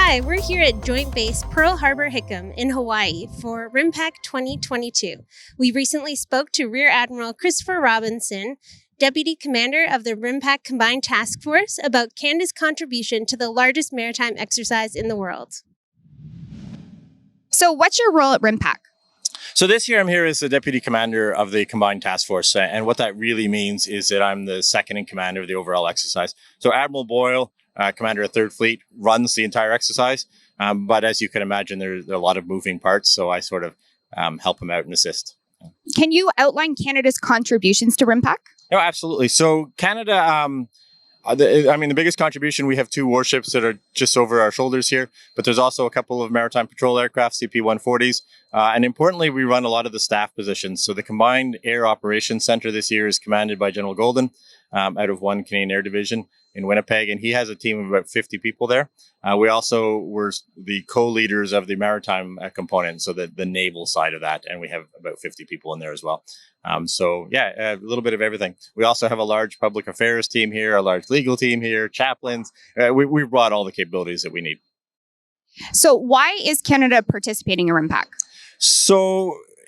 Hi, we're here at Joint Base Pearl Harbor-Hickam in Hawaii for RIMPAC 2022. We recently spoke to Rear-Admiral Christopher Robinson, Deputy Commander of the RIMPAC Combined Task Force, about Canada's contribution to the largest maritime exercise in the world. So what's your role at RIMPAC? So this year I'm here as the Deputy Commander of the Combined Task Force. And what that really means is that I'm the second in command of the overall exercise. So Admiral Boyle, Commander of 3rd Fleet, runs the entire exercise. But as you can imagine, there are a lot of moving parts. So I sort of help him out and assist. Can you outline Canada's contributions to RIMPAC? No, absolutely. So Canada, the biggest contribution, we have 2 warships that are just over our shoulders here, but there's also a couple of maritime patrol aircraft, CP-140s. And importantly, we run a lot of the staff positions. So the Combined Air Operations Center this year is commanded by General Golden out of 1 Canadian Air Division in Winnipeg, and he has a team of about 50 people there. We also were the co-leaders of the maritime component, so the naval side of that, and we have about 50 people in there as well. A little bit of everything. We also have a large public affairs team here, a large legal team here, chaplains. We brought all the capabilities that we need. So why is Canada participating in RIMPAC?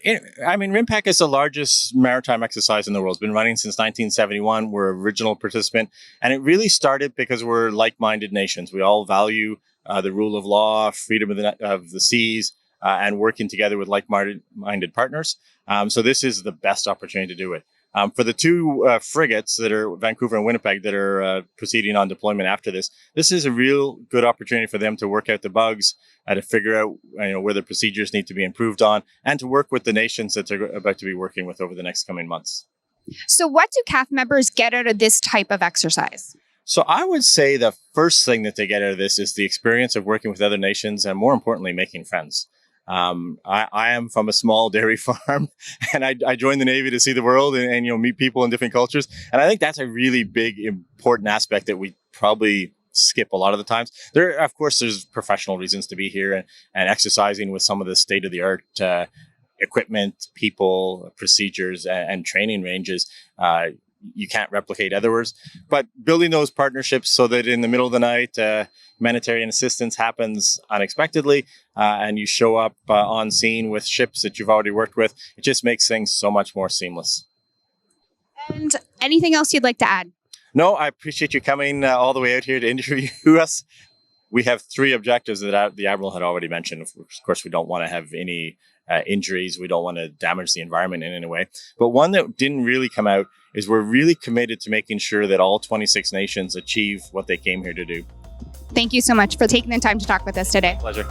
RIMPAC is the largest maritime exercise in the world. It's been running since 1971. We're an original participant. And it really started because we're like-minded nations. We all value the rule of law, freedom of the seas, and working together with like-minded partners. So this is the best opportunity to do it. For the 2 frigates that are Vancouver and Winnipeg that are proceeding on deployment after this, this is a real good opportunity for them to work out the bugs, to figure out where the procedures need to be improved on, and to work with the nations that they're about to be working with over the next coming months. So what do CAF members get out of this type of exercise? So I would say the first thing that they get out of this is the experience of working with other nations and, more importantly, making friends. I am from a small dairy farm, and I joined the Navy to see the world and meet people in different cultures. And I think that's a really big, important aspect that we probably skip a lot of the times. Of course, there's professional reasons to be here and exercising with some of the state-of-the-art equipment, people, procedures, and training ranges. You can't replicate otherwise, but building those partnerships so that in the middle of the night, humanitarian assistance happens unexpectedly, and you show up on scene with ships that you've already worked with. It just makes things so much more seamless. And anything else you'd like to add? No, I appreciate you coming all the way out here to interview us. We have 3 objectives that the Admiral had already mentioned. Of course, we don't want to have any injuries. We don't want to damage the environment in any way. But one that didn't really come out is we're really committed to making sure that all 26 nations achieve what they came here to do. Thank you so much for taking the time to talk with us today. Pleasure.